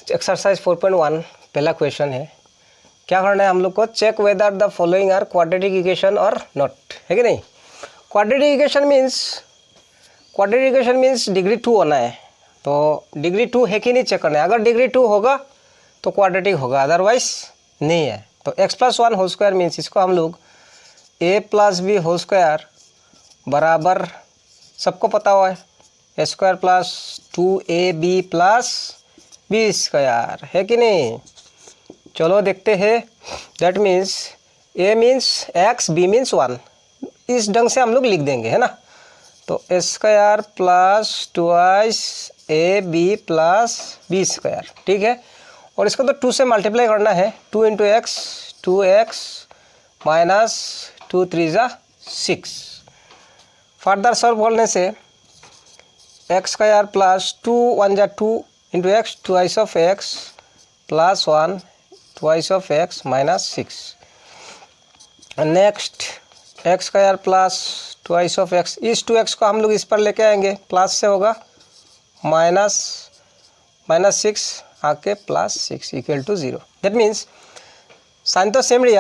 Next exercise 4.1 पहला question है। क्या करना है हम लोग को, check whether the following are quadratic equation और नॉट, है कि नहीं। क्वाड्रेटिक इक्वेशन मीन्स डिग्री 2 होना है, तो डिग्री 2 है कि नहीं चेक करना है। अगर डिग्री 2 होगा तो क्वाड्रेटिक होगा, अदरवाइज नहीं है। तो x+1 होल स्क्वायर मीन्स इसको हम लोग a+b होल स्क्वायर बराबर, सबको पता हुआ है, a² + 2ab + b स्क्वायर, है कि नहीं। चलो देखते हैं। That means a means x, b means 1, इस ढंग से हम लोग लिख देंगे, है ना। तो a² + 2ab + b स्क्वायर, ठीक है। और इसको तो 2 से मल्टीप्लाई करना है, 2 × x 2x - 2 3 = 6। फर्दर सॉल्व करने से x² + 2 1 = 2 × x 2 of x + 1 2 of x - 6। Next x² + 2 of x, इस 2x को हम लोग इस पर लेके आएंगे, प्लस से होगा -6 आके +6 = 0। दैट मीन्स साइन तो सेम रह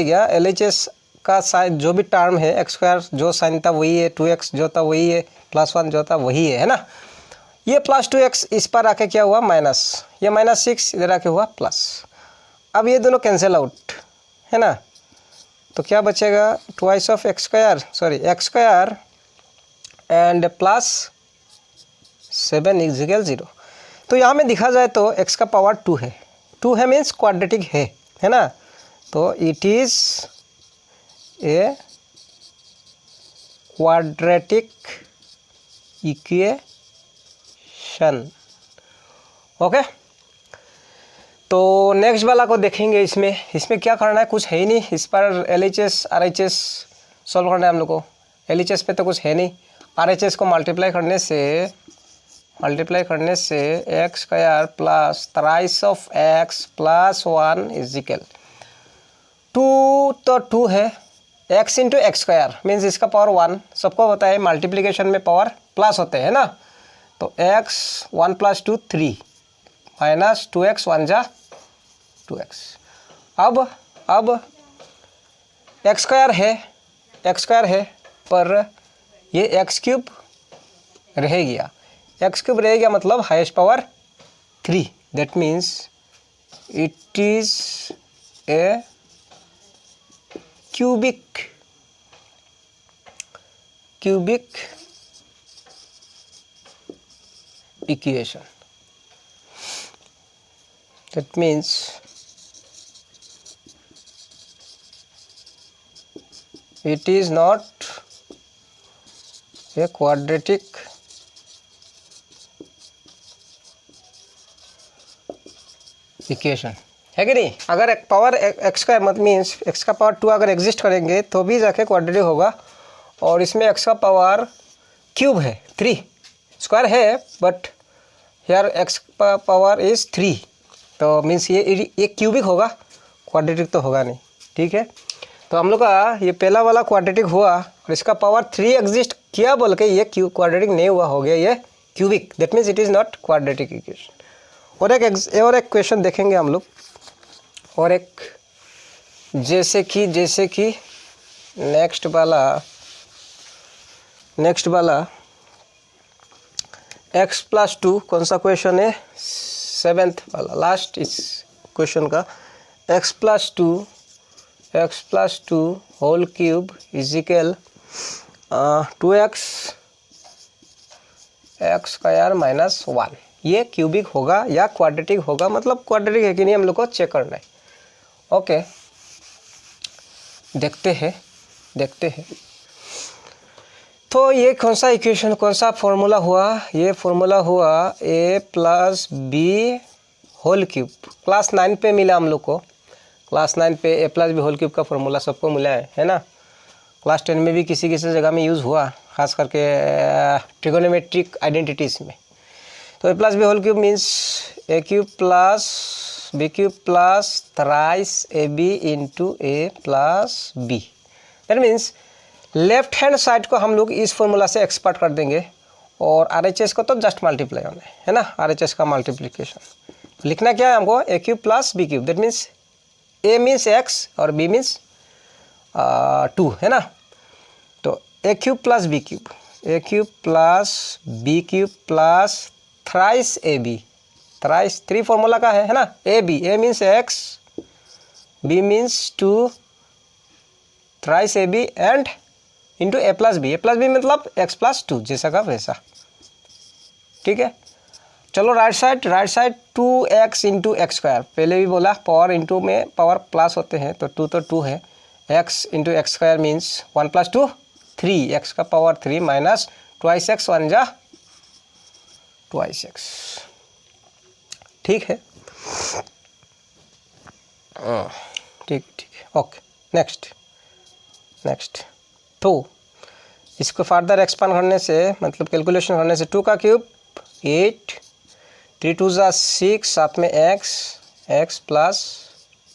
गया। LHS का साइन जो भी टर्म है, x² जो साइन था वही है, 2x जो था वही है, +1 जो था वही है ना। ये +2x इस पर आके क्या हुआ, माइनस, ये -6 इधर आके हुआ प्लस। अब ये दोनों कैंसिल आउट, है ना। तो क्या बचेगा, 2 of x² एंड +7 = 0। तो यहाँ में दिखा जाए तो x का पावर 2 है, 2 है मीन्स क्वाड्रेटिक है ना। तो it is a quadratic equation, okay. तो नेक्स्ट वाला को देखेंगे। इसमें क्या करना है, कुछ है ही नहीं। इस पर LHS RHS सॉल्व करना है हम लोग को। LHS पे तो कुछ है नहीं, RHS को मल्टीप्लाई करने से x² + 3 of x + 1 = 2, तो 2 है, x × x² मीन्स इसका पावर 1, सबको पता है मल्टीप्लिकेशन में पावर प्लस होते हैं ना। तो x 1 + 2 3 - 2x 1 = 2x। अब x² है पर ये x³ रह गया, x³ रह गया मतलब highest power 3। That means it is a cubic equation. That means it is not a quadratic equation, है कि नहीं। अगर एक पावर x² मत मीन्स x का पावर 2 अगर एग्जिस्ट करेंगे तो भी जाके क्वाड्रेटिक होगा। और इसमें x का पावर क्यूब है, 3 स्क्वायर है, बट यार x का पावर इज़ 3, तो मीन्स ये क्यूबिक होगा, क्वाड्रेटिक तो होगा नहीं, ठीक है। तो हम लोग का ये पहला वाला क्वाड्रेटिक हुआ और इसका पावर 3 एग्जिस्ट किया बोल के ये क्वाड्रेटिक नहीं हुआ, हो गया ये cubic. That means it is not quadratic equation. और एक क्वेश्चन देखेंगे हम लोग, और एक जैसे कि नेक्स्ट वाला x+2 कौन सा क्वेश्चन है, 7th वाला, लास्ट इस क्वेश्चन का। x+2 whole cube = 2x x² - 1। ये क्यूबिक होगा या क्वाड्रेटिक होगा, मतलब क्वाड्रेटिक है कि नहीं हम लोग को चेक करना है, ओके। देखते हैं। तो ये कौन सा इक्वेशन, कौन सा फॉर्मूला हुआ, ये फॉर्मूला हुआ a + b whole cube. Class 9 पे मिला हम लोग को, क्लास 9 पे a + b होल क्यूब का फॉर्मूला सबको मिला है ना। क्लास 10 में भी किसी जगह में यूज़ हुआ, खास करके ट्रिगोनोमेट्रिक आइडेंटिटीज़ में। तो a + b whole cube means a³ + b³ + 3ab × a + b। That means left hand side को हम लोग इस फॉर्मूला से एक्सपर्ट कर देंगे और RHS को तो जस्ट मल्टीप्लाई होना है ना, RHS का मल्टीप्लिकेशन। लिखना क्या है हमको, A cube plus B cube, that means A means X और बी मीन्स 2 है ना। तो A cube plus B cube, A cube plus B cube plus thrice A B, thrice 3 formula का है ना। A B, A means X, B means 2, thrice A B and into A plus B मतलब X plus 2, जैसा का वैसा, ठीक है। चलो right side 2x into x square, पहले भी बोला पावर इंटू में पावर प्लस होते हैं, तो 2 तो 2 है, x into x square means 1 plus 2 3, x का पावर 3 माइनस ट्वाइस एक्स, 1 जा ट्वाइस एक्स, ठीक है। ठीक है, ओके। नेक्स्ट तो इसको फर्दर एक्सपांड करने से, मतलब कैलकुलेशन करने से, 2 का क्यूब 8, 3 2 जा 6, साथ में x plus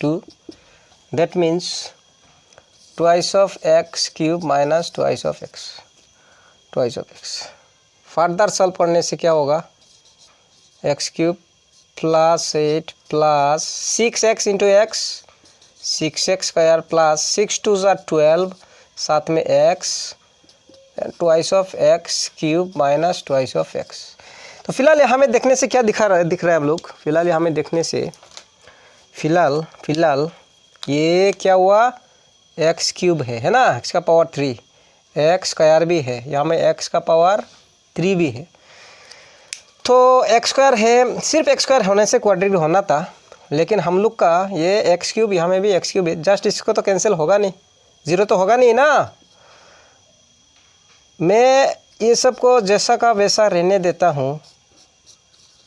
2, that means twice of x cube minus twice of x. Further solve करने से क्या होगा, x cube plus 8 plus 6x into x, 6x square plus 6 2 जा 12, साथ में x, twice of x cube minus twice of x. तो फिलहाल यहाँ में देखने से क्या दिख रहा है हम लोग, फिलहाल यहाँ में देखने से फिलहाल ये क्या हुआ, एक्स क्यूब है ना, एक्स का पावर 3, एक्स स्क्वायर भी है, यहाँ में एक्स का पावर 3 भी है, तो एक्स स्क्वायर है, सिर्फ एक्स स्क्वायर होने से क्वाड्रेटिक होना था, लेकिन हम लोग का ये एक्स क्यूब, यहाँ में भी एक्स क्यूब है, जस्ट इसको तो कैंसिल होगा नहीं, 0 तो होगा नहीं ना। मैं ये सब को जैसा का वैसा रहने देता हूँ,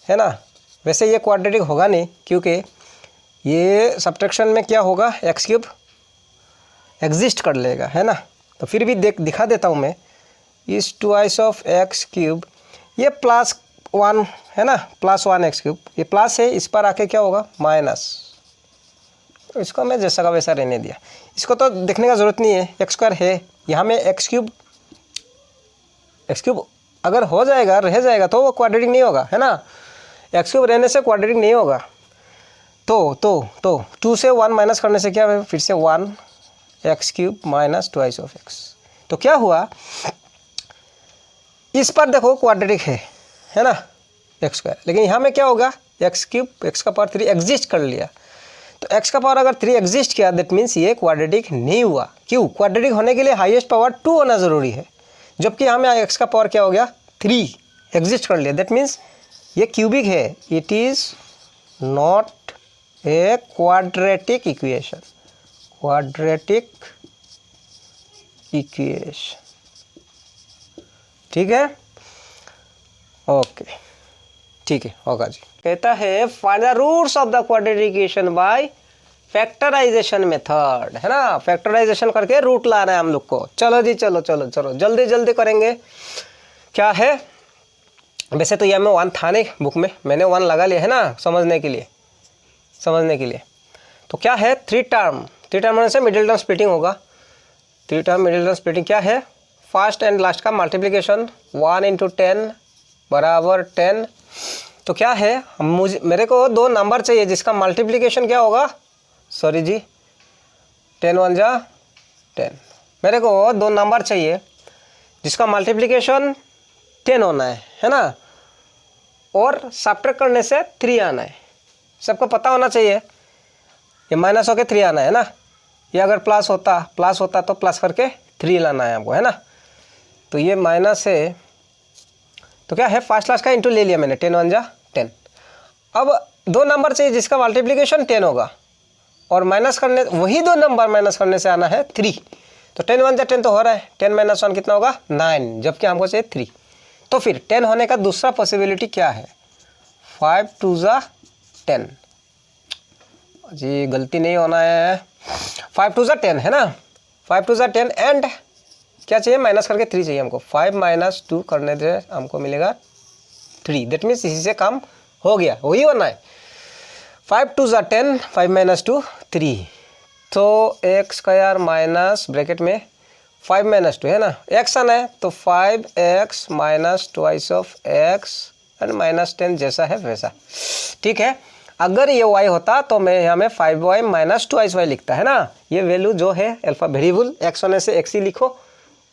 है ना। वैसे ये क्वाड्रेटिक होगा नहीं, क्योंकि ये सब्ट्रैक्शन में क्या होगा, एक्स क्यूब एग्जिस्ट कर लेगा, है ना। तो फिर भी दिखा देता हूँ मैं, इस ट्वाइस ऑफ एक्स क्यूब, ये प्लस 1 है ना, प्लस 1 एक्स क्यूब, ये प्लस है, इस पर आके क्या होगा, माइनस, तो इसको मैं जैसा का वैसा रहने दिया, इसको तो देखने का ज़रूरत नहीं है, एक्स स्क्वायर है, यहाँ में एक्स क्यूब अगर हो जाएगा, रह जाएगा, तो वो क्वाड्रेटिक नहीं होगा, है ना। एक्स क्यूब रहने से क्वाड्रेटिक नहीं होगा। तो 2 से 1 माइनस करने से क्या है, फिर से 1 x cube minus twice of x. तो क्या हुआ, इस पर देखो क्वाड्रेटिक है ना, एक्स स्क्वायर, लेकिन यहाँ में क्या होगा, एक्स क्यूब, एक्स का पावर 3 एग्जिस्ट कर लिया, तो एक्स का पावर अगर 3 एग्जिस्ट किया, दैट मीन्स ये क्वाड्रेटिक नहीं हुआ। क्यों, क्वाड्रेटिक होने के लिए हाईएस्ट पावर 2 होना ज़रूरी है, जबकि यहाँ में एक्स का पावर क्या हो गया, 3 एग्जिस्ट कर लिया, दैट मीन्स ये क्यूबिक है, it is not a quadratic equation, ठीक है, ओके, ठीक है, होगा जी। कहता है find the roots of the quadratic equation by factorisation method, है ना, फैक्टराइजेशन करके रूट लाना है हम लोग को। चलो जी, चलो जल्दी करेंगे। क्या है, वैसे तो यह में 1 था नहीं बुक में, मैंने 1 लगा लिया है ना, समझने के लिए। तो क्या है, 3 टर्म होने से मिडिल टर्म स्प्लिटिंग होगा। 3 टर्म मिडिल टर्म स्प्लिटिंग क्या है, फर्स्ट एंड लास्ट का मल्टीप्लिकेशन, 1 इंटू 10 बराबर 10। तो क्या है, मेरे को 2 नंबर चाहिए जिसका मल्टीप्लिकेशन क्या होगा, सॉरी जी, 10 1 जा 10, मेरे को 2 नंबर चाहिए जिसका मल्टीप्लिकेशन 10 होना है ना, और सब्ट्रैक्ट करने से 3 आना है। सबको पता होना चाहिए, ये माइनस होके 3 आना है ना, ये अगर प्लस होता तो प्लस करके 3 लाना है हमको, है ना। तो ये माइनस है, तो क्या है, फर्स्ट क्लास का इंटू ले लिया मैंने, 10 1 जा 10। अब 2 नंबर चाहिए जिसका मल्टीप्लिकेशन 10 होगा, और माइनस करने, वही 2 नंबर माइनस करने से आना है 3। तो 10 1 जा 10 तो हो रहा है, 10 माइनस 1 कितना होगा, 9, जबकि हमको चाहिए 3। तो फिर 10 होने का दूसरा पॉसिबिलिटी क्या है, 5 2 जा 10 जी, गलती नहीं होना है, 5 2 जा 10 है ना, 5 2 जा 10 एंड क्या चाहिए, माइनस करके 3 चाहिए हमको, 5 माइनस 2 करने से हमको मिलेगा 3, दैट मीन्स इसी से काम हो गया, वही होना है। 5 2 जा 10, 5 माइनस 2 3, तो एक्स स्क्वायर माइनस ब्रैकेट में 5 माइनस 2 है ना, एक्स आना है, तो 5x minus twice of x and minus 10 जैसा है वैसा, ठीक है। अगर ये y होता तो मैं यहाँ में 5y माइनस 2y लिखता है ना। ये वैल्यू जो है अल्फा वेरिएबल x होने से x ही लिखो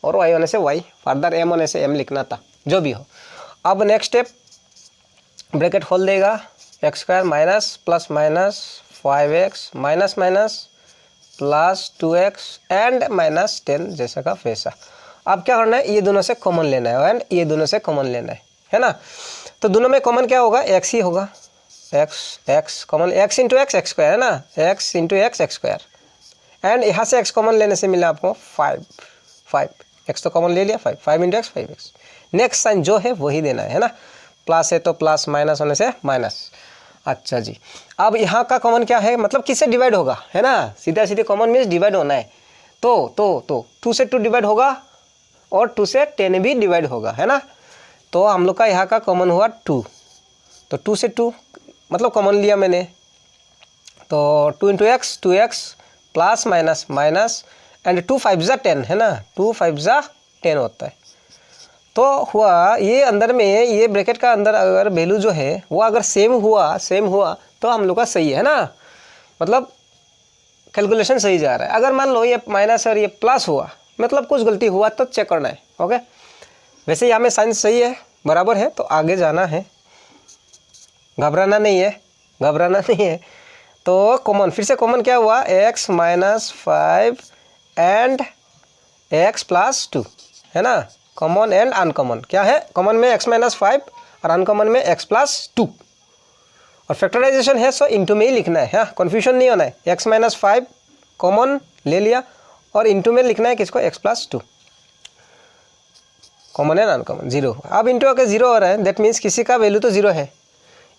और y होने से y, फर्दर m होने से m लिखना था, जो भी हो। अब नेक्स्ट स्टेप, ब्रैकेट खोल देगा, x square minus plus minus 5x minus minus plus 2x and minus 10 जैसा का वैसा। अब क्या करना है, ये दोनों से कॉमन लेना है एंड ये दोनों से कॉमन लेना है ना। तो दोनों में कॉमन क्या होगा, x ही होगा, x common, x into x x square है ना, x into x x square and यहाँ से x कॉमन लेने से मिला आपको 5, x तो कॉमन ले लिया, 5 into x 5x। Next sign जो है वही देना है ना, प्लस है तो प्लस, माइनस होने से माइनस। अच्छा जी, अब यहाँ का कॉमन क्या है, मतलब किससे डिवाइड होगा, है ना, सीधा सीधे कॉमन मीन्स डिवाइड होना है। तो 2 से 2 डिवाइड होगा और 2 से 10 भी डिवाइड होगा, है ना। तो हम लोग का यहाँ का कॉमन हुआ 2, तो 2 से 2 मतलब कॉमन लिया मैंने, तो 2 into x 2x plus minus minus and 2 5 जा 10 है ना, 2 5 जा 10 होता है। तो हुआ ये अंदर में, ये ब्रैकेट का अंदर अगर वैल्यू जो है वो अगर सेम हुआ तो हम लोग का सही है ना, मतलब कैलकुलेशन सही जा रहा है। अगर मान लो ये माइनस और ये प्लस हुआ, मतलब कुछ गलती हुआ तो चेक करना है। ओके, वैसे यहाँ में साइन सही है, बराबर है, तो आगे जाना है, घबराना नहीं है। तो कॉमन, फिर से कॉमन क्या हुआ, x minus 5 and x plus 2 है ना। कॉमन एंड अनकॉमन क्या है, कॉमन में x माइनस 5 और अनकॉमन में x प्लस 2, और फैक्टराइजेशन है सो इंटू में ही लिखना है, हाँ, कन्फ्यूजन नहीं होना है। x माइनस 5 कॉमन ले लिया और इंटू में लिखना है किसको, x plus 2, common and uncommon 0। अब इंटू होकर 0 हो रहा है, दैट मीन्स किसी का वैल्यू तो 0 है।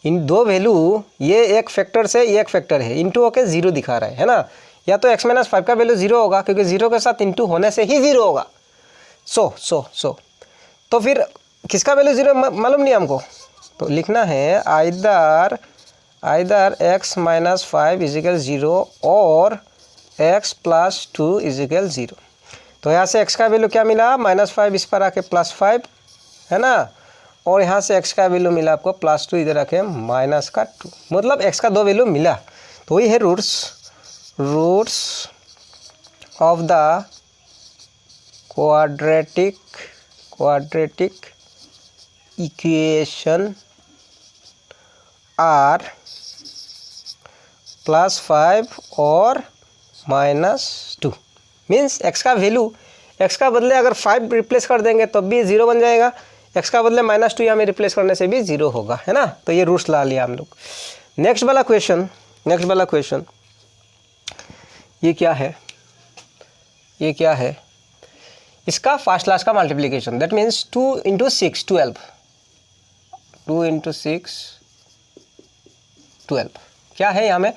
इन दो वैल्यू, ये एक फैक्टर से ये एक फैक्टर है, इंटू होकर 0 दिखा रहा है ना। या तो x माइनस 5 का वैल्यू 0 होगा, क्योंकि 0 के साथ इंटू होने से ही 0 होगा। सो तो फिर किसका वैल्यू 0 मालूम नहीं हमको, तो लिखना है आइदर x माइनस 5 इजिकल 0 और x प्लस 2 इजिकल 0। तो यहाँ से x का वैल्यू क्या मिला, माइनस 5 इस पर आके प्लस 5 है ना, और यहाँ से x का वैल्यू मिला आपको प्लस 2 इधर आके माइनस का 2, मतलब x का 2 वैल्यू मिला। तो वही है roots of the quadratic equation are plus 5 और माइनस 2, मीन्स x का वैल्यू, x का बदले अगर 5 रिप्लेस कर देंगे तब भी 0 बन जाएगा, x का बदले माइनस 2 यहाँ में रिप्लेस करने से भी 0 होगा, है ना। तो ये रूट्स ला लिया हम लोग। नेक्स्ट वाला क्वेश्चन ये क्या है, इसका फर्स्ट क्लास का multiplication, that means 2 into 6 12, 2 into 6 12। क्या है यहाँ में,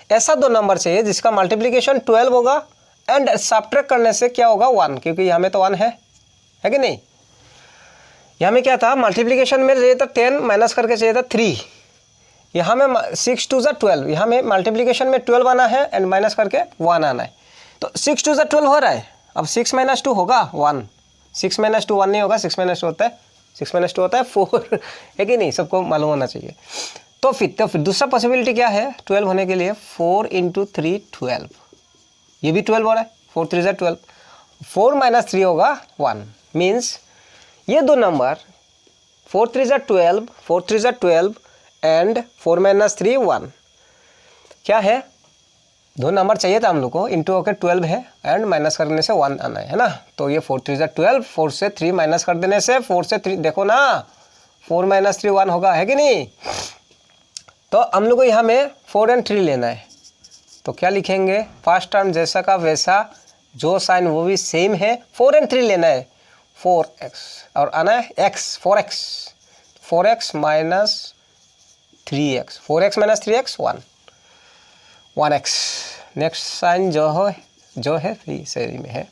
ऐसा दो नंबर चाहिए जिसका मल्टीप्लिकेशन 12 होगा एंड सब्ट्रैक्ट करने से क्या होगा 1, क्योंकि यहाँ में तो 1 है कि नहीं। यहाँ में क्या था, मल्टीप्लिकेशन में चाहिए था 10, माइनस करके चाहिए था 3, यहाँ में 6 2 12, यहाँ में मल्टीप्लिकेशन में 12 आना है एंड माइनस करके 1 आना है। तो 6 2 12 हो रहा है, अब 6 माइनस 2 होगा 1, 6 माइनस 2 1 नहीं होगा, 6 माइनस 2 होता है 4 है कि नहीं, सबको मालूम होना चाहिए। तो फिर दूसरा पॉसिबिलिटी क्या है 12 होने के लिए, 4 इंटू 3 12, ये भी 12 हो रहा है, 4 3 12, 4 माइनस 3 होगा 1, मीन्स ये दो नंबर 4 3 12 एंड 4 माइनस 3 1, क्या है, दो नंबर चाहिए था हम लोग को, इंटू होकर 12 है एंड माइनस करने से 1 आना है ना। तो ये 4 3 12, 4 से 3 माइनस कर देने से 4 से 3, देखो ना 4 माइनस 3 1 होगा, है कि नहीं। तो हम लोग को यहाँ में 4 एंड 3 लेना है, तो क्या लिखेंगे, फर्स्ट टर्म जैसा का वैसा, जो साइन वो भी सेम है, 4 एंड 3 लेना है, 4x और आना है x, 4x minus 3x, 4x minus 3x 1x। Next sign जो है सही में है,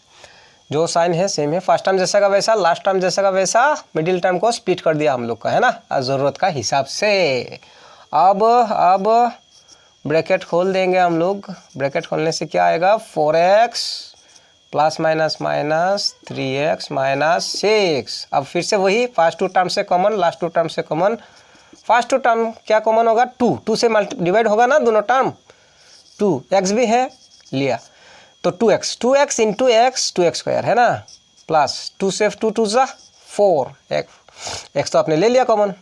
जो साइन है सेम है, फर्स्ट टर्म जैसा का वैसा, लास्ट टर्म जैसा का वैसा, मिडिल टर्म को स्प्लिट कर दिया हम लोग का, है ना, ज़रूरत का हिसाब से। अब ब्रैकेट खोल देंगे हम लोग, ब्रैकेट खोलने से क्या आएगा, 4x plus minus minus 3x minus 6। अब फिर से वही फर्स्ट 2 टर्म से कॉमन, लास्ट 2 टर्म से कॉमन, फर्स्ट टू टर्म क्या कॉमन होगा, 2 से डिवाइड होगा ना दोनों टर्म, 2 एक्स भी है लिया तो 2x into x 2x square है ना, प्लस 2 से 2 जा 4 एक्स तो आपने ले लिया कॉमन।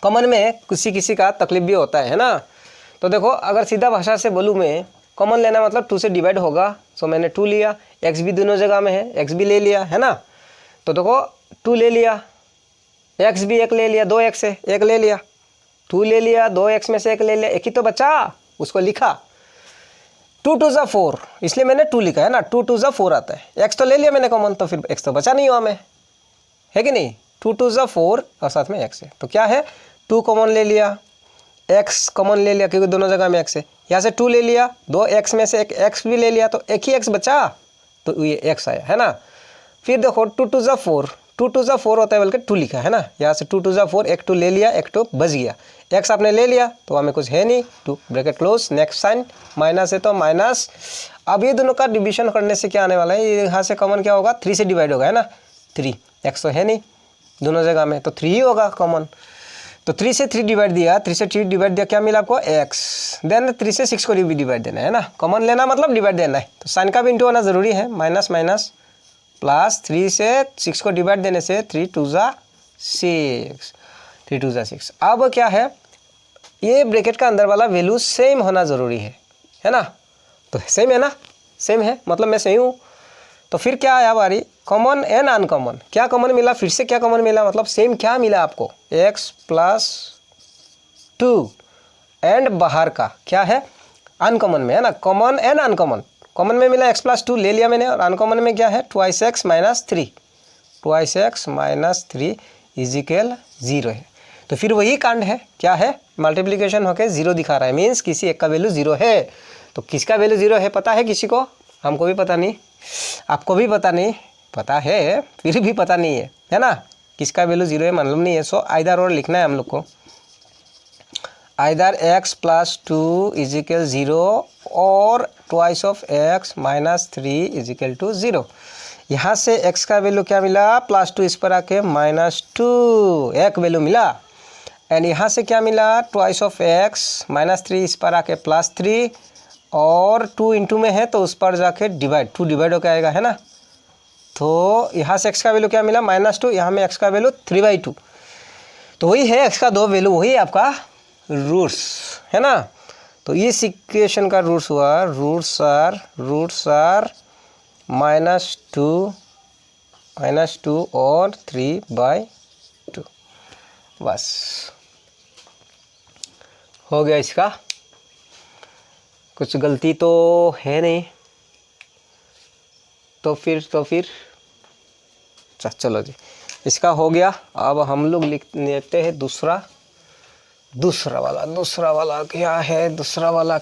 कॉमन में किसी का तकलीफ भी होता है ना। तो देखो अगर सीधा भाषा से बोलूँ मैं, कॉमन लेना मतलब 2 से डिवाइड होगा, सो मैंने 2 लिया, एक्स भी दोनों जगह में है, एक्स भी ले लिया है ना। तो देखो 2 ले लिया, एक्स भी 1 ले लिया, 2x है 1 ले लिया, 2 ले लिया, 2x में से 1 ले लिया, एक ही तो बचा, उसको लिखा 2 2 जा 4, इसलिए मैंने 2 लिखा है ना, 2 2 जा 4 आता है, x तो ले लिया मैंने कॉमन, तो फिर x तो बचा नहीं हुआ मैं, है कि नहीं। 2 2 जा 4 और साथ में x है, तो क्या है 2 कॉमन ले लिया, x कॉमन ले लिया क्योंकि दोनों जगह में x है, यहाँ से 2 ले लिया, 2x में से एक x भी ले लिया, तो एक ही x बचा, तो ये x आया है ना। फिर देखो 2 2 जा 4, 2 2 जा 4 होता है बल्कि 2 लिखा है ना, यहाँ से 2 2 जा 4, एक 2 ले लिया, एक 2 बच गया, x आपने ले लिया तो हमें कुछ है नहीं, 2 bracket close, next sign minus है तो माइनस। अब ये दोनों का डिवीजन करने से क्या आने वाला है, यहाँ से कॉमन क्या होगा, 3 से डिवाइड होगा है ना, 3 x तो है नहीं दोनों जगह में, तो 3 ही होगा कॉमन। तो 3 से 3 डिवाइड दिया, 3 से 3 डिवाइड दिया, क्या मिला आपको x, देन 3 से 6 को भी डिवाइड देना है ना, कॉमन लेना मतलब डिवाइड देना है, तो साइन का भी इंटू होना ज़रूरी है, माइनस माइनस प्लस 3 से 6 को डिवाइड देने से 3 2 जा 6, 3 2 जा 6। अब क्या है, ये ब्रैकेट का अंदर वाला वैल्यू सेम होना ज़रूरी है ना, तो सेम है ना, सेम है मतलब मैं सही हूँ। तो फिर क्या आया बारी, कॉमन एंड अनकॉमन, क्या कॉमन मिला, फिर से क्या कॉमन मिला, मतलब सेम क्या मिला आपको, x प्लस 2 एंड बाहर का क्या है अनकॉमन में है ना, कॉमन एंड अनकॉमन। कॉमन में मिला x प्लस 2 ले लिया मैंने, और अनकॉमन में क्या है 2x minus 3, 2x minus 3 is equal 0 है। तो फिर वही कांड है, क्या है, मल्टीप्लिकेशन होके 0 दिखा रहा है, मीन्स किसी एक का वैल्यू 0 है। तो किसका वैल्यू 0 है पता है किसी को, हमको भी पता नहीं, आपको भी पता नहीं, पता है फिर भी पता नहीं है ना, किसका वैल्यू 0 है मालूम नहीं है। सो आइदर और लिखना है हम लोग को, आइदर x प्लस 2 इजिकल 0 और twice of x minus 3 is equal to 0। यहाँ से x का वैल्यू क्या मिला, प्लस 2 इस पर आके माइनस 2 एक वैल्यू मिला, एंड यहाँ से क्या मिला ट्वाइस ऑफ x माइनस 3 इस पर आके प्लस 3, और 2 इंटू में है तो उस पर जाके डिवाइड, 2 डिवाइड होकर आएगा है ना। तो यहाँ से x का वैल्यू क्या मिला माइनस 2, यहाँ में x का वैल्यू 3/2, तो वही है x का 2 वैल्यू, वही आपका रूट्स है ना। तो इस इक्वेशन का रूट्स हुआ, रूट्स आर -2 और 3/2, बस हो गया। इसका कुछ गलती तो है नहीं, तो फिर चलो जी इसका हो गया। अब हम लोग लिख लेते हैं दूसरा वाला क्या है, दूसरा वाला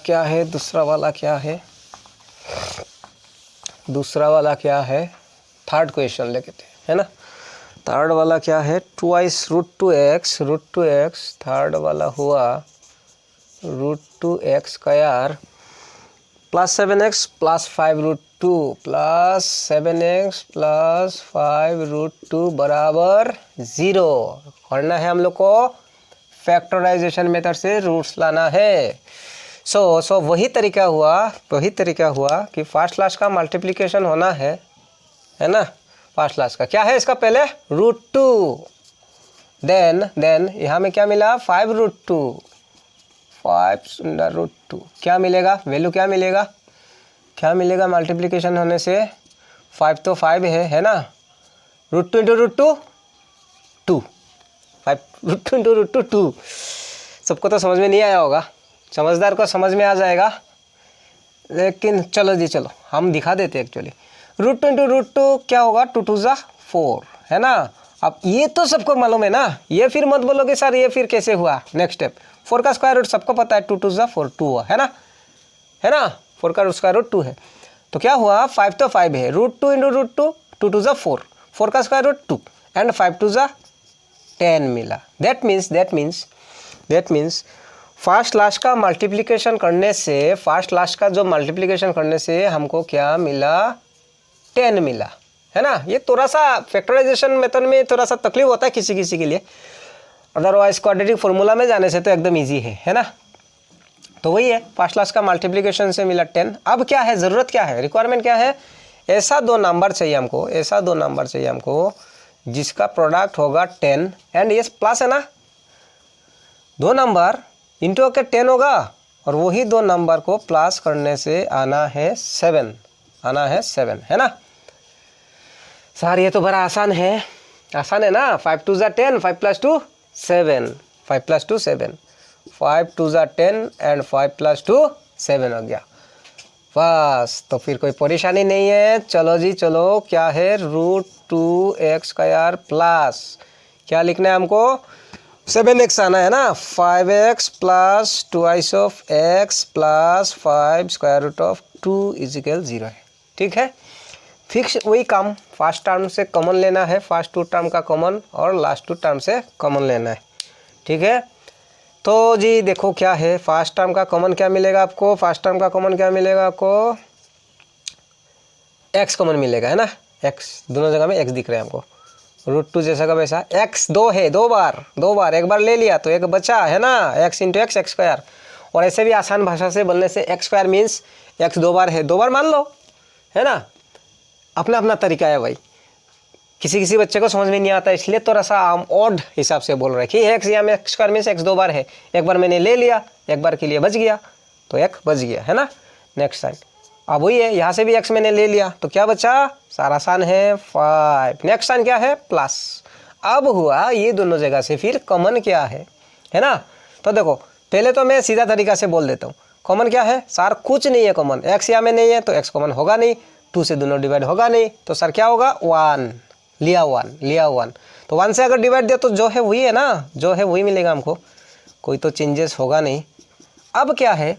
क्या है, थर्ड क्वेश्चन लेते हैं है ना। थर्ड वाला क्या है, ट्वाइस √2x, थर्ड वाला हुआ √2x square plus 7x plus 5√2 plus 7x plus 5√2 बराबर 0 करना है हम लोग को। फैक्टराइजेशन मेथड से रूट्स लाना है। सो वही तरीका हुआ कि फर्स्ट क्लास का मल्टीप्लिकेशन होना है ना। फर्स्ट क्लास का क्या है, इसका पहले √2, देन यहाँ में क्या मिला 5√2, क्या मिलेगा, वैल्यू क्या मिलेगा मल्टीप्लिकेशन होने से, 5 तो 5 है ना, √2 इंटू √2 2, 5 √2 इंटू √2 2। सबको तो समझ में नहीं आया होगा, समझदार को समझ में आ जाएगा, लेकिन चलो हम दिखा देते एक्चुअली। √2 इंटू √2 क्या होगा, 2 2 जा 4 है ना। अब ये तो सबको मालूम है ना, ये फिर मत बोलोगे सर ये फिर कैसे हुआ। नेक्स्ट स्टेप, 4 का स्क्वायर रूट सबको पता है, 2 2 जा 4 2 हुआ है ना 4 का स्क्वायर रूट 2 है। तो क्या हुआ, 5 तो 5 है, √2 इंटू √2 2 2 जा 4, 4 का स्क्वायर रूट 2 एंड 5 2 जा 10 मिला। दैट मीन्स फर्स्ट क्लास का मल्टीप्लिकेशन करने से हमको क्या मिला, 10 मिला है ना। ये थोड़ा सा फैक्टराइजेशन मेथड में थोड़ा सा तकलीफ होता है किसी के लिए। अदरवाइज क्वाड्रेटिक फॉर्मूला में जाने से तो एकदम इजी है ना। तो वही है, फर्स्ट क्लास का मल्टीप्लिकेशन से मिला 10। अब क्या है, ज़रूरत क्या है, रिक्वायरमेंट क्या है, ऐसा दो नंबर चाहिए हमको, ऐसा दो नंबर चाहिए हमको जिसका प्रोडक्ट होगा 10 एंड ये प्लस है ना, दो नंबर इंटू के 10 होगा और वही दो नंबर को प्लस करने से आना है 7, आना है 7, है ना सर। ये तो बड़ा आसान है ना। 5 2 ज़ा 10, 5 + 2 7, 5 + 2 7, 5 2 ज़ा 10 एंड 5 + 2 7 हो गया बस। तो फिर कोई परेशानी नहीं है। चलो जी चलो, क्या है, √2x² प्लस क्या लिखना है हमको, 7x आना है ना, 5x + 2 of x + 5 √2 = 0 है। ठीक है, फिक्स वही काम, फर्स्ट टर्म से कॉमन लेना है, फर्स्ट 2 टर्म का कॉमन और लास्ट 2 टर्म से कॉमन लेना है। ठीक है, तो जी देखो क्या है, फर्स्ट टर्म का कॉमन क्या मिलेगा आपको, फर्स्ट टर्म का कॉमन क्या मिलेगा आपको, x कॉमन मिलेगा, है ना, x दोनों जगह में x दिख रहे हैं हमको, √2 जैसा का वैसा। x 2 है, दो बार, एक बार ले लिया तो एक बचा, है ना, x × x x²। और ऐसे भी आसान भाषा से बोलने से x² मीन्स x 2 बार है, 2 बार मान लो, है ना। अपना अपना तरीका है भाई, किसी बच्चे को समझ में नहीं आता, इसलिए थोड़ा सा हम ऑड हिसाब से बोल रहे हैं कि x या में x² मीन्स x 2 बार है, एक बार मैंने ले लिया, एक बार के लिए बच गया तो एक बच गया, है ना। नेक्स्ट साइड अब वही है, यहाँ से भी x मैंने ले लिया तो क्या बचा, सारा साइन है 5। नेक्स्ट साइन क्या है, प्लस। अब हुआ ये दोनों जगह से फिर कॉमन क्या है ना। तो देखो पहले तो मैं सीधा तरीका से बोल देता हूँ, कॉमन क्या है सर, कुछ नहीं है कॉमन, x यहाँ में नहीं है तो x कॉमन होगा नहीं, 2 से दोनों डिवाइड होगा नहीं, तो सर क्या होगा, 1 लिया 1, तो 1 से अगर डिवाइड दिया तो जो है वही है ना, जो है वही मिलेगा हमको, कोई तो चेंजेस होगा नहीं। अब क्या है,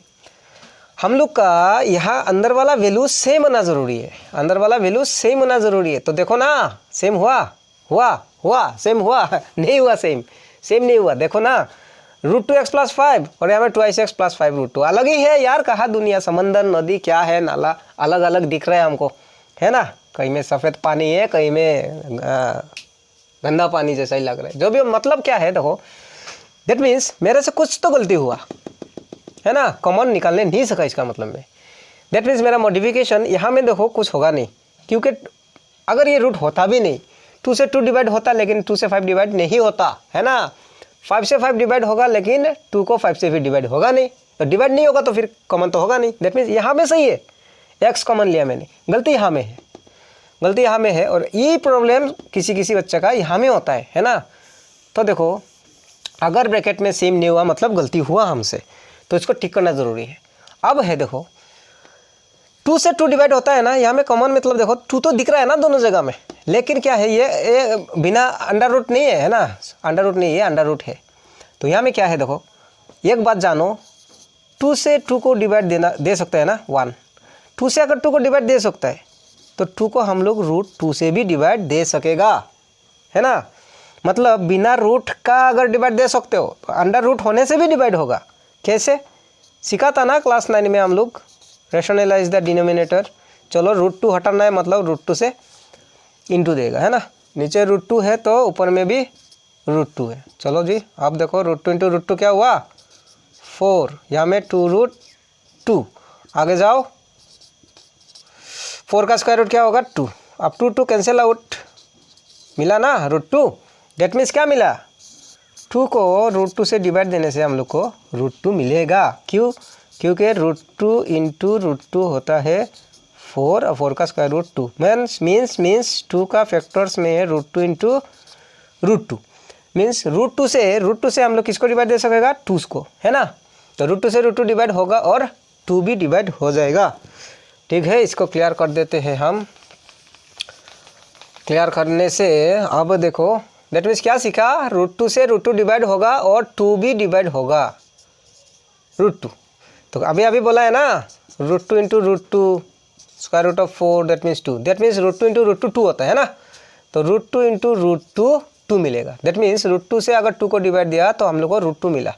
हम लोग का यहाँ अंदर वाला वैल्यू सेम होना ज़रूरी है, अंदर वाला वैल्यू सेम होना ज़रूरी है। तो देखो ना, सेम हुआ सेम हुआ नहीं हुआ, सेम नहीं हुआ, देखो ना, √2x + 5 और यहाँ में 2x + 5 √2 अलग ही है यार, कहाँ दुनिया, समंदर नदी क्या है, नाला अलग अलग दिख रहा है हमको, है ना, कहीं में सफ़ेद पानी है, कहीं में गंदा पानी जैसा ही लग रहा है, जो भी मतलब क्या है देखो, दैट मीन्स मेरे से कुछ तो गलती हुआ, है ना, कॉमन निकालने नहीं सका इसका मतलब में, दैट मीन्स मेरा मॉडिफिकेशन यहाँ में देखो कुछ होगा नहीं, क्योंकि अगर ये रूट होता भी नहीं, 2 से 2 डिवाइड होता लेकिन 2 से 5 डिवाइड नहीं होता, है ना, 5 से 5 डिवाइड होगा लेकिन 2 को 5 से फिर डिवाइड होगा नहीं, तो डिवाइड नहीं होगा तो फिर कॉमन तो होगा नहीं, दैट मीन्स यहाँ में सही है, x कॉमन लिया मैंने, गलती यहाँ में है, और ये प्रॉब्लम किसी बच्चे का यहाँ में होता है ना। तो देखो अगर ब्रैकेट में सेम नहीं हुआ मतलब गलती हुआ हमसे, तो इसको ठीक करना ज़रूरी है। अब है देखो 2 से 2 डिवाइड होता है ना, यहाँ में कॉमन मतलब देखो 2 तो दिख रहा है ना दोनों जगह में, लेकिन क्या है ये बिना अंडर रूट नहीं है ना, अंडर रूट नहीं है, अंडर रूट है। तो यहाँ में क्या है देखो, एक बात जानो, 2 से 2 को डिवाइड दे सकते हैं ना 1, 2 से अगर 2 को डिवाइड दे सकता है तो 2 को हम लोग √2 से भी डिवाइड दे सकेगा, है ना, मतलब बिना रूट का अगर डिवाइड दे सकते हो तो अंडर रूट होने से भी डिवाइड होगा। कैसे सीखा था ना क्लास 9 में हम लोग, रेशनलाइज द डिनोमिनेटर। चलो √2 हटाना है मतलब √2 से इंटू देगा, है ना, नीचे √2 है तो ऊपर में भी √2 है। चलो जी अब देखो √2 इंटू √2 क्या हुआ 4, यहाँ में 2√2, आगे जाओ 4 का स्क्वायर रूट क्या होगा 2, अब 2 कैंसिल आउट, मिला ना √2, डेट मीन्स क्या मिला, 2 को √2 से डिवाइड देने से हम लोग को √2 मिलेगा। क्यों, क्योंकि √2 इंटू √2 होता है 4 और 4 का स्क्वायर रूट 2 मीन्स 2 का फैक्टर्स में है √2 इंटू √2 मीन्स √2 से हम लोग किसको डिवाइड दे सकेगा 2 को, है ना, तो √2 से √2 डिवाइड होगा और 2 भी डिवाइड हो जाएगा। ठीक है, इसको क्लियर कर देते हैं हम। क्लियर करने से अब देखो दैट मीन्स क्या सीखा, √2 से √2 डिवाइड होगा और 2 भी डिवाइड होगा √2। तो अभी बोला है ना √2 into √2 square root of 4 that means 2, that means √2 into √2 2 होता है ना, तो √2 इंटू √2 2 मिलेगा। दैट मीन्स √2 से अगर 2 को डिवाइड दिया तो हम लोग को √2 मिला,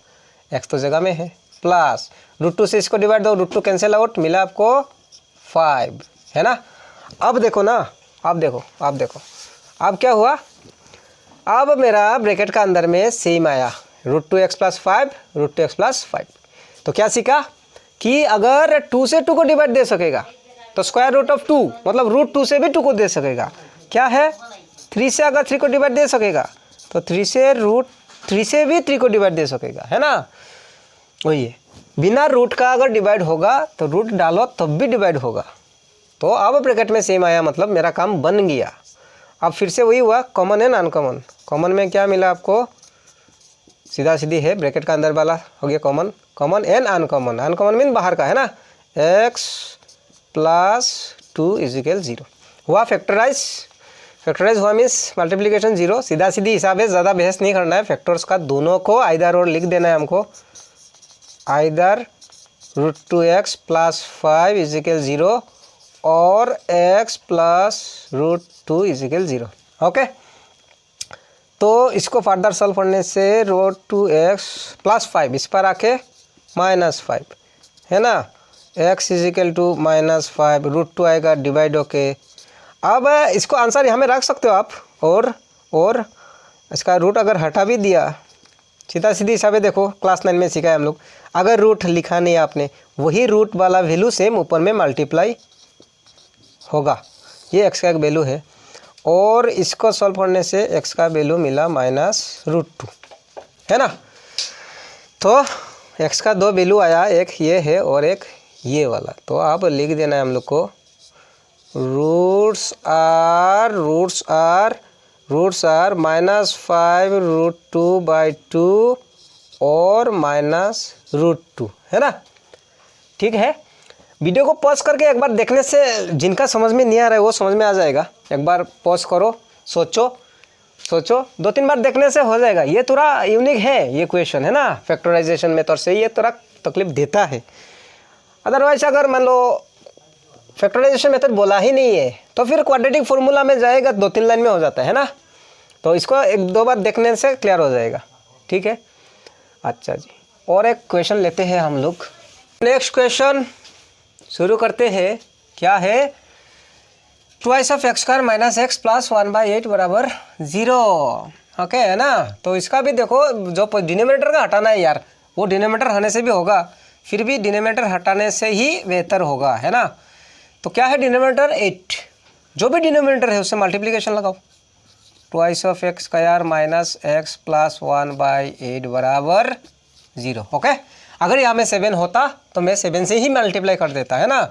x तो जगह में है, प्लस √2 से इसको डिवाइड दो, √2 कैंसिल आउट, मिला आपको 5, है ना। अब देखो ना, अब देखो अब क्या हुआ, अब मेरा ब्रैकेट का अंदर में सेम आया √2x + 5 √2x + 5। तो क्या सीखा कि अगर 2 से 2 को डिवाइड दे सकेगा तो √2 मतलब √2 से भी 2 को दे सकेगा। क्या है 3 से अगर 3 को डिवाइड दे सकेगा तो 3 से भी 3 को डिवाइड दे सकेगा, है ना। वही है, बिना रूट का अगर डिवाइड होगा तो रूट डालो तब भी डिवाइड होगा। तो अब ब्रैकेट में सेम आया मतलब मेरा काम बन गया। अब फिर से वही हुआ, कॉमन है ना अनकॉमन। कॉमन में क्या मिला आपको, सीधा सीधी है, ब्रैकेट का अंदर वाला हो गया common. Common and uncommon, uncommon mean बाहर का, है ना। x + 2 = 0 हुआ फैक्टराइज। फैक्टराइज हुआ मीन्स मल्टीप्लिकेशन 0। सीधा सीधी हिसाब है, ज़्यादा बहस नहीं करना है। फैक्टर्स का दोनों को आइदर और लिख देना है हमको, आइदर √2x + 5 = 0 और x + √2 = 0। ओके, तो इसको फर्दर सॉल्व करने से √2x + 5 इस पर आके -5, है ना। x = -5 √2 आएगा डिवाइड होके। अब इसको आंसर यहाँ में रख सकते हो आप, और इसका रूट अगर हटा भी दिया, सीधा सीधी हिसाब है। देखो क्लास 9 में सीखा है हम लोग, अगर रूट लिखा नहीं आपने, वही रूट वाला वैल्यू सेम ऊपर में मल्टीप्लाई होगा। ये x का एक वैल्यू है और इसको सॉल्व करने से x का वैल्यू मिला -√2, है ना। तो x का 2 वैल्यू आया, एक ये है और एक ये वाला। तो आप लिख देना है हम लोग को, रूट्स आर -5 √2/2 और -√2, है ना। ठीक है, वीडियो को पॉज करके एक बार देखने से जिनका समझ में नहीं आ रहा है वो समझ में आ जाएगा। एक बार पॉज करो, सोचो 2-3 बार देखने से हो जाएगा। ये थोड़ा यूनिक है ये क्वेश्चन, है ना। फैक्टराइजेशन मेथड से ये थोड़ा तकलीफ देता है। अदरवाइज अगर मान लो फैक्टराइजेशन मेथड बोला ही नहीं है तो फिर क्वाड्रेटिक फॉर्मूला में जाएगा, 2-3 लाइन में हो जाता है ना। तो इसको 1-2 बार देखने से क्लियर हो जाएगा, ठीक है। अच्छा जी, और एक क्वेश्चन लेते हैं हम लोग। नेक्स्ट क्वेश्चन शुरू करते हैं। क्या है, 2x - x² - x + 1/8 = 0। ओके, है ना। तो इसका भी देखो, जो डिनोमिनेटर का हटाना है यार, वो डिनोमिनेटर होने से भी होगा, फिर भी डिनोमिनेटर हटाने से ही बेहतर होगा, है ना। तो क्या है डिनोमिनेटर 8, जो भी डिनोमिनेटर है उससे मल्टीप्लिकेशन लगाओ। 2x - x² - x + 1/8 = 0। ओके, अगर यहाँ में 7 होता तो मैं 7 से ही मल्टीप्लाई कर देता, है ना।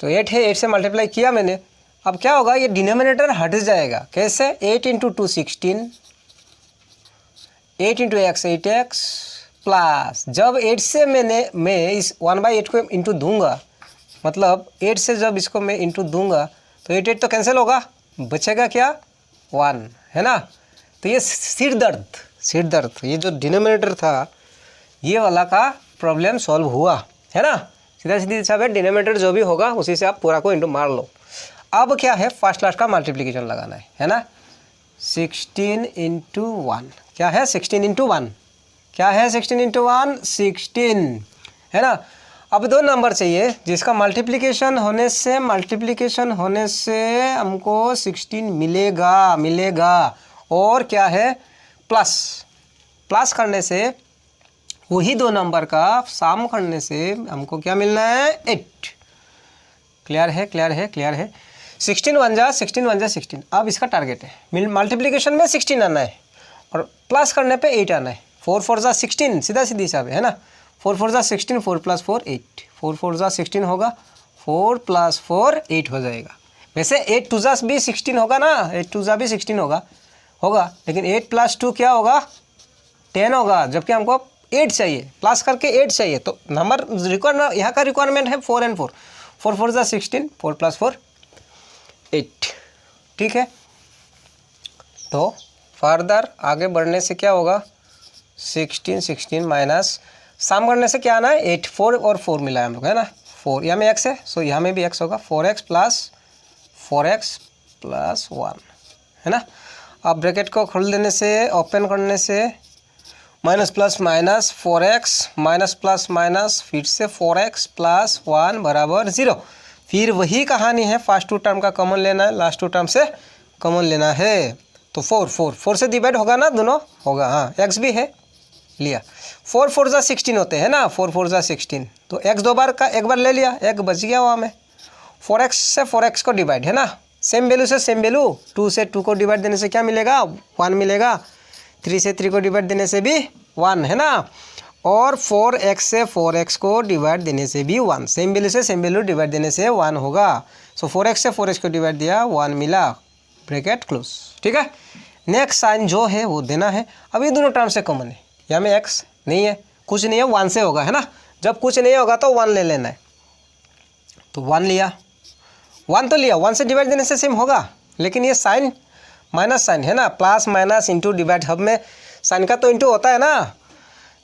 तो 8 है, 8 से मल्टीप्लाई किया मैंने। अब क्या होगा, ये डिनोमिनेटर हट जाएगा। कैसे, 8 × 2 16, 8 × x 8x प्लस, जब 8 से मैं इस 1/8 को इंटू दूंगा, मतलब 8 से जब इसको मैं इंटू दूंगा तो 8 तो कैंसिल होगा, बचेगा क्या 1, है ना। तो ये सिर दर्द ये जो डिनोमिनेटर था ये वाला का प्रॉब्लम सॉल्व हुआ, है ना। सीधा सीधी हिसाब है, डिनोमिनेटर जो भी होगा उसी से आप पूरा को इंटू मार लो। अब क्या है, फर्स्ट क्लास का मल्टीप्लिकेशन लगाना है ना। 16 × 1 क्या है, 16 × 1 क्या है, 16 × 1 16, है ना। अब 2 नंबर चाहिए जिसका मल्टीप्लिकेशन होने से हमको 16 मिलेगा। और क्या है, प्लस करने से वही 2 नंबर का सम करने से हमको क्या मिलना है, 8। क्लियर है। 16 1 जा 16। अब इसका टारगेट है मल्टीप्लिकेशन में 16 आना है और प्लस करने पे 8 आना है। 4 4 जा 16, सीधा सीधी हिसाब है ना। 4 4 जा 16, 4 + 4 8, 4 4 जा 16 होगा, 4 + 4 8 हो जाएगा। वैसे 8 2 जा भी 16 होगा ना, 8 2 जा भी 16 होगा, लेकिन 8 + 2 क्या होगा, 10 होगा, जबकि हमको 8 चाहिए, प्लस करके 8 चाहिए। तो नंबर यहाँ का रिक्वायरमेंट है 4 और 4, 4 4 जा 16, 4 + 4 8, ठीक है। तो फर्दर आगे बढ़ने से क्या होगा, 16 माइनस सम करने से क्या आना है, 8, 4 और 4 मिला है हम लोग, है ना। 4 यहाँ में x है, सो यहाँ में भी x होगा, 4x + 1, है ना। अब ब्रैकेट को खोल देने से, ओपन करने से minus plus minus 4x minus plus minus फिर से 4x + 1 = 0। फिर वही कहानी है, फर्स्ट 2 टर्म का कॉमन लेना है, लास्ट 2 टर्म से कॉमन लेना है। तो 4 से डिवाइड होगा ना दोनों, होगा, हाँ x भी है लिया। 4 4 जा 16 होते हैं ना, 4 4 जा 16, तो x दो बार का एक बार ले लिया, एक बच गया वहाँ में। 4x से 4x को डिवाइड है ना, सेम वैल्यू से सेम वैल्यू, 2 से 2 को डिवाइड देने से क्या मिलेगा, 1 मिलेगा। 3 से 3 को डिवाइड देने से भी 1 है ना, और 4x से 4x को डिवाइड देने से भी 1, सेम वैल्यू से सेम वैल्यू डिवाइड देने से 1 होगा। सो 4x से 4x को डिवाइड दिया, 1 मिला, ब्रैकेट क्लोज। ठीक है, नेक्स्ट साइन जो है वो देना है। अब ये दोनों टर्म से कॉमन है, यहाँ में x नहीं है, कुछ नहीं है, 1 से होगा है ना, जब कुछ नहीं होगा तो 1 ले लेना है। तो 1 लिया, 1 तो लिया, 1 से डिवाइड देने से सेम होगा, लेकिन ये साइन माइनस साइन है ना, plus minus into divide, hub में साइन का तो इंटू होता है ना,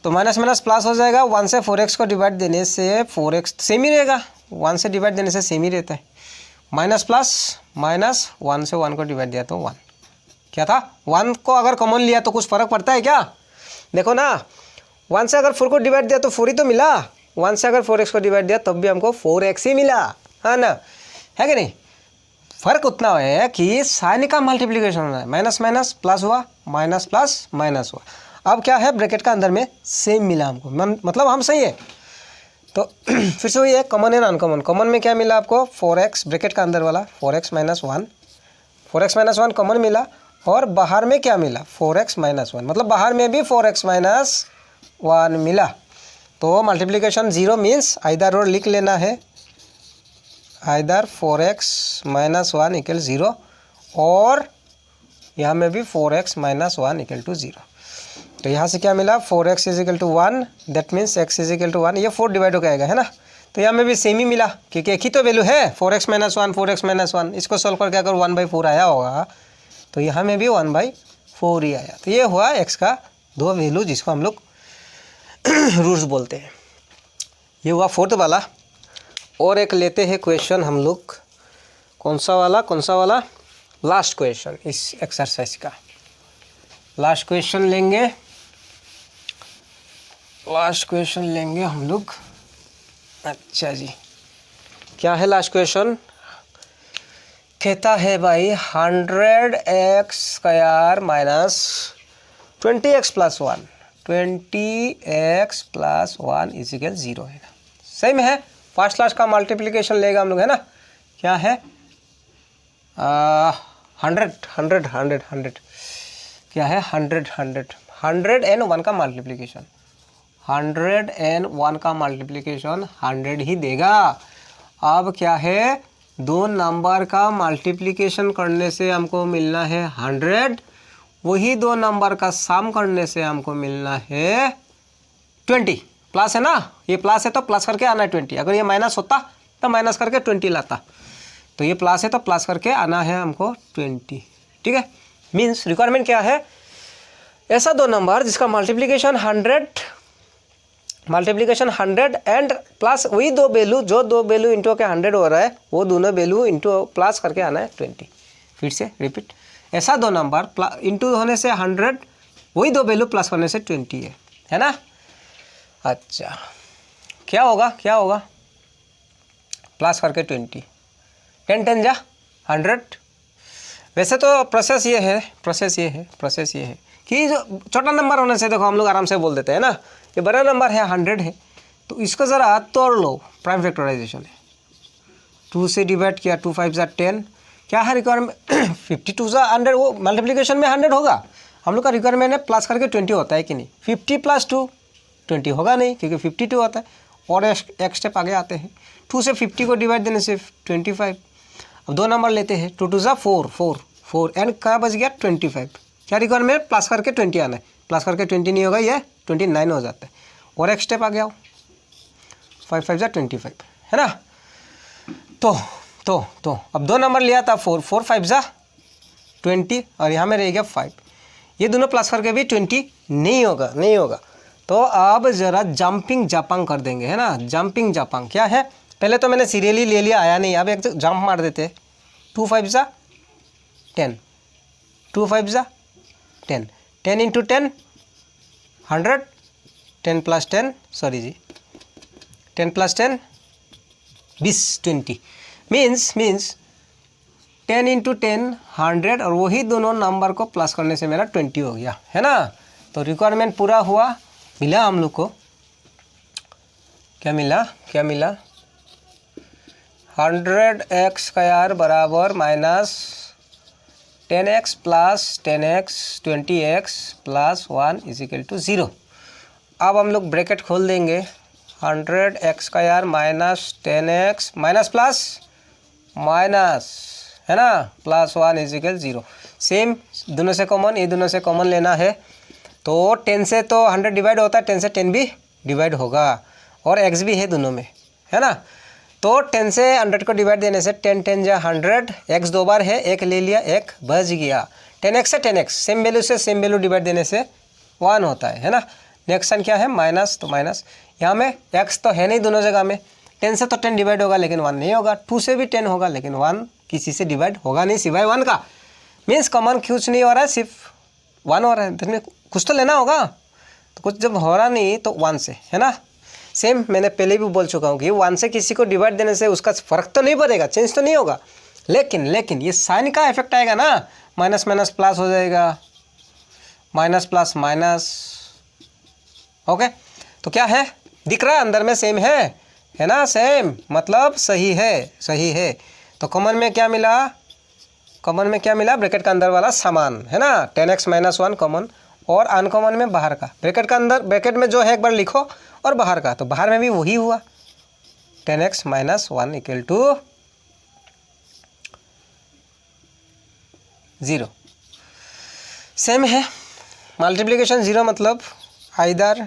तो माइनस माइनस प्लस हो जाएगा। 1 से 4x को डिवाइड देने से 4x सेम ही रहेगा, 1 से डिवाइड देने से सेम ही रहता है। माइनस प्लस माइनस, 1 से 1 को डिवाइड दिया तो 1, क्या था, 1 को अगर कॉमन लिया तो कुछ फ़र्क पड़ता है क्या, देखो ना, 1 से अगर 4 को डिवाइड दिया तो 4 ही तो मिला, 1 से अगर 4x को डिवाइड दिया तब भी हमको 4x ही मिला, है ना, है कि नहीं। फ़र्क उतना है कि साइन का मल्टीप्लिकेशन होना है, माइनस माइनस प्लस हुआ, माइनस प्लस माइनस हुआ। अब क्या है, ब्रैकेट का अंदर में सेम मिला हमको, मतलब हम सही है। तो फिर से वही है, कॉमन है ना अनकॉमन। कॉमन में क्या मिला आपको, 4x ब्रैकेट का अंदर वाला 4x minus 1, 4x minus 1 common मिला, और बाहर में क्या मिला, 4x माइनस 1, मतलब बाहर में भी 4x माइनस 1 मिला। तो मल्टीप्लिकेशन 0 मीन्स आइदर और लिख लेना है, आइदर 4x माइनस 1 इक्वल 0, और यहाँ में भी 4x माइनस 1 इक्वल टू 0। तो यहाँ से क्या मिला, 4x is equal to 1, that means x is equal to 1, ये 4 डिवाइड हो जाएगा है ना, तो यहाँ में भी सेम ही मिला, क्योंकि एक ही तो वैल्यू है, 4x माइनस 1, 4x माइनस 1, इसको सॉल्व करके अगर 1/4 आया होगा तो यहाँ में भी 1/4 ही आया। तो ये हुआ x का दो वैल्यू, जिसको हम लोग रूट्स बोलते हैं। ये हुआ 4th वाला। और एक लेते हैं क्वेश्चन हम लोग, कौन सा वाला, लास्ट क्वेश्चन इस एक्सरसाइज का, लास्ट क्वेश्चन लेंगे हम लोग। अच्छा जी, क्या है लास्ट क्वेश्चन, कहता है भाई 100x square minus 20x plus 1, 20x plus 1 is equal 0 है ना, सही में है। फर्स्ट क्लास का मल्टीप्लिकेशन लेगा हम लोग है ना, क्या है 100 क्या है 100 एंड 1 का मल्टीप्लिकेशन, 100 एंड 1 का मल्टीप्लिकेशन 100 ही देगा। अब क्या है, दो नंबर का मल्टीप्लिकेशन करने से हमको मिलना है 100, वही दो नंबर का सम करने से हमको मिलना है 20। प्लस है ना, ये प्लस है तो प्लस करके आना है 20, अगर ये माइनस होता तो माइनस करके 20 लाता, तो ये प्लस है तो प्लस करके आना है हमको 20। ठीक है, मीन्स रिक्वायरमेंट क्या है, ऐसा दो नंबर जिसका मल्टीप्लिकेशन 100 एंड प्लस वही दो वैल्यू, जो दो वैल्यू इंटू के 100 हो रहा है, वो दोनों वैल्यू इंटू प्लस करके आना है 20। फिर से रिपीट, ऐसा दो नंबर इंटू होने से 100, वही दो वैल्यू प्लस करने से 20 है ना। अच्छा, क्या होगा प्लस करके 20, 10 10 जा 100। वैसे तो प्रोसेस ये है कि जो छोटा नंबर होने से देखो हम लोग आराम से बोल देते हैं ना, ये बड़ा नंबर है 100 है, तो इसको ज़रा तोड़ लो, प्राइम फैक्टराइजेशन है, 2 से डिवाइड किया, 2 5 जा 10, क्या है रिक्वायरमेंट 52 जा 100, वो मल्टीप्लिकेशन में 100 होगा, हम लोग का रिक्वायरमेंट है प्लस करके 20 होता है कि नहीं, 50 प्लस 2 20 होगा नहीं, क्योंकि 52 होता है। और एक स्टेप आगे आते हैं, 2 से 50 को डिवाइड देने से 25। अब दो नंबर लेते हैं, 2 2 जा 4 एंड क्या बच गया 25, क्या रिक्वायरमेंट प्लस करके 20 आना है, प्लस करके 20 नहीं होगा, ये 29 हो जाता है। और एक स्टेप आ गया, 5 5 जा 25 है ना। तो अब दो नंबर लिया था 4 5 जा 20, और यहाँ में रह गया 5, ये दोनों प्लस करके भी 20 नहीं होगा। तो अब ज़रा जंपिंग जापांग कर देंगे है ना, जंपिंग जापांग क्या है, पहले तो मैंने सीरियली ले लिया, आया नहीं, अब एक जंप मार देते हैं, 2 5 जा 10, 2 5 जा 10, 10 इंटू 10 100, 10 प्लस 10 सॉरी जी 10 प्लस 10 20 20 मीन्स 10 इंटू 10 100 और वही दोनों नंबर को प्लस करने से मेरा 20 हो गया, है ना। तो रिक्वायरमेंट पूरा हुआ, मिला हम लोग को, क्या मिला 100x² बराबर minus 10x plus 10x 20x plus 1 is equal to 0। अब हम लोग ब्रैकेट खोल देंगे, 100x² minus 10x minus plus minus, है ना, प्लस 1 इजिकल 0। सेम दोनों से कॉमन, ये दोनों से कॉमन लेना है। तो 10 से तो 100 डिवाइड होता है, 10 से 10 भी डिवाइड होगा और x भी है दोनों में, है ना। तो 10 से 100 को डिवाइड देने से 10 10 जा 100, x दो बार है, एक ले लिया, एक बच गया। 10x से 10x सेम वैल्यू से सेम वैल्यू डिवाइड देने से 1 होता है ना। नेक्स्ट सन क्या है, माइनस, तो माइनस यहाँ में x तो है नहीं दोनों जगह में, 10 से तो 10 डिवाइड होगा लेकिन 1 नहीं होगा, 2 से भी 10 होगा लेकिन 1 किसी से डिवाइड होगा नहीं सिवाय 1 का। मीन्स कॉमन कुछ नहीं हो रहा है, सिर्फ 1 हो रहा है, इसमें कुछ तो लेना होगा, तो कुछ जब हो रहा नहीं तो 1 से, है ना। सेम मैंने पहले भी बोल चुका हूँ कि 1 से किसी को डिवाइड देने से उसका फ़र्क तो नहीं पड़ेगा, चेंज तो नहीं होगा, लेकिन ये साइन का इफेक्ट आएगा ना, माइनस माइनस प्लस हो जाएगा, माइनस प्लस माइनस। ओके, तो क्या है, दिख रहा है अंदर में सेम है ना, सेम मतलब सही है। तो कॉमन में क्या मिला, ब्रैकेट का अंदर वाला समान, है ना, 10x माइनस 1 कॉमन, और अनकॉमन में बाहर का, ब्रैकेट का अंदर, ब्रैकेट में जो है एक बार लिखो और बाहर का, तो बाहर में भी वही हुआ 10x minus 1 equal to 0। Same है, मल्टीप्लिकेशन 0 मतलब आइदर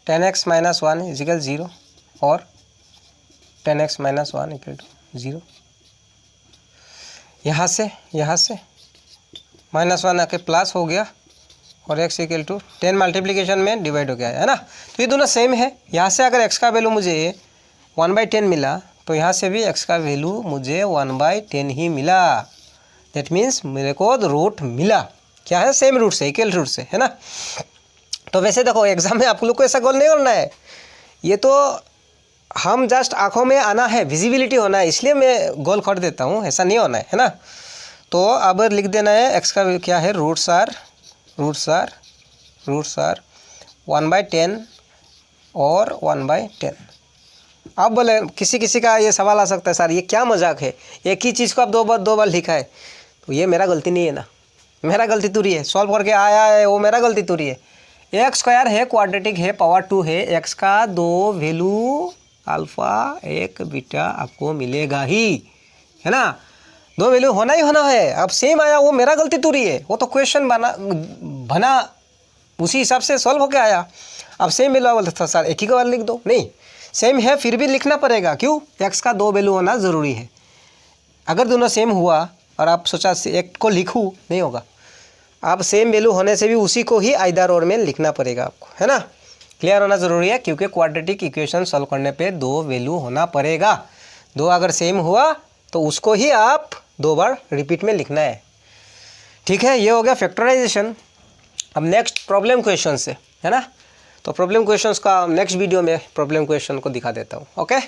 10x माइनस 1 इजिकल 0 और 10x माइनस 1 इक्वल टू 0। यहाँ से माइनस 1 आके प्लस हो गया और x इक्वल टू 10 मल्टीप्लिकेशन में डिवाइड हो गया, है ना। तो ये दोनों सेम है। यहाँ से अगर x का वैल्यू मुझे 1/10 मिला तो यहाँ से भी x का वैल्यू मुझे 1/10 ही मिला। दैट मीन्स मेरे को रूट मिला, क्या है, सेम रूट से, इक्वल रूट से, है ना। तो वैसे देखो एग्जाम में आप लोग को ऐसा गोल नहीं करना है, ये तो हम जस्ट आँखों में आना है, विजिबिलिटी होना है, इसलिए मैं गोल कर देता हूँ, ऐसा नहीं होना है ना। तो अब लिख देना है x का क्या है, रूट्स आर 1/10 और 1/10। अब बोले किसी का ये सवाल आ सकता है, सर ये क्या मजाक है, एक ही चीज़ को आप दो बार लिखा है, तो ये मेरा गलती नहीं है ना, मेरा गलती तुरी है, सॉल्व करके आया है वो मेरा गलती तुरी है। x² है, क्वाड्रेटिक है, पावर 2 है, x का 2 वैल्यू अल्फ़ा 1 बीटा आपको मिलेगा ही, है ना, 2 वैल्यू होना ही होना है। अब सेम आया वो मेरा गलती तुरी है, वो तो क्वेश्चन बना उसी हिसाब से सॉल्व होके आया। अब सेम वैल्यू बोलते था सर एक ही बार लिख दो, नहीं सेम है फिर भी लिखना पड़ेगा, क्यों, x का 2 वैल्यू होना ज़रूरी है। अगर दोनों सेम हुआ और आप सोचा एक को लिखूँ, नहीं होगा, आप सेम वैल्यू होने से भी उसी को ही आइदर और में लिखना पड़ेगा आपको, है ना। क्लियर होना ज़रूरी है, क्योंकि क्वाड्रेटिक इक्वेशन सॉल्व करने पे 2 वैल्यू होना पड़ेगा। 2 अगर सेम हुआ तो उसको ही आप 2 बार रिपीट में लिखना है, ठीक है। ये हो गया फैक्टराइजेशन। अब नेक्स्ट प्रॉब्लम क्वेश्चन से, है ना। तो प्रॉब्लम क्वेश्चंस का नेक्स्ट वीडियो में प्रॉब्लम क्वेश्चन को दिखा देता हूँ, ओके।